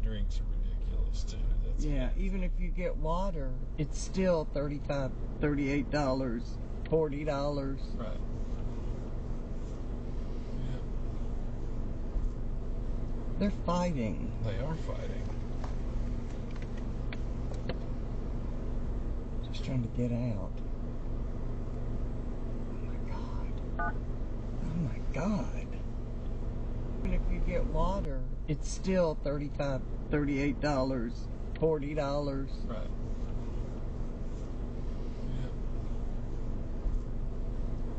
drinks are ridiculous too. That's Yeah, even if you get water, it's still $35, $38, $40. right. Yeah, They're fighting. they are fighting. Just trying to get out. Oh my God. Oh my God. Even if you get water, it's still $35, $38, $40. Right. Yeah,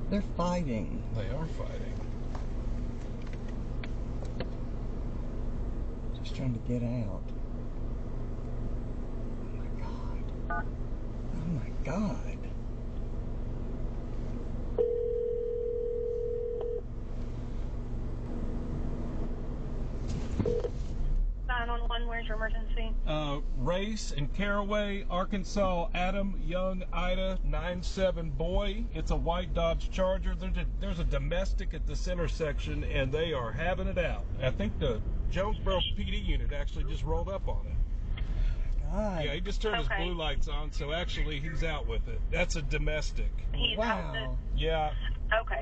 They're fighting. they are fighting. Just trying to get out. Oh my God. Oh my God. 911, where's your emergency? Race in Caraway, Arkansas. Adam, Young, Ida, 97 boy. It's a white Dodge Charger. There's a domestic at this intersection, and they are having it out. I think the Jonesboro PD unit actually just rolled up on it. God. Yeah, he just turned his blue lights on, so actually he's out with it. That's a domestic. He's out Wow. Yeah. Okay.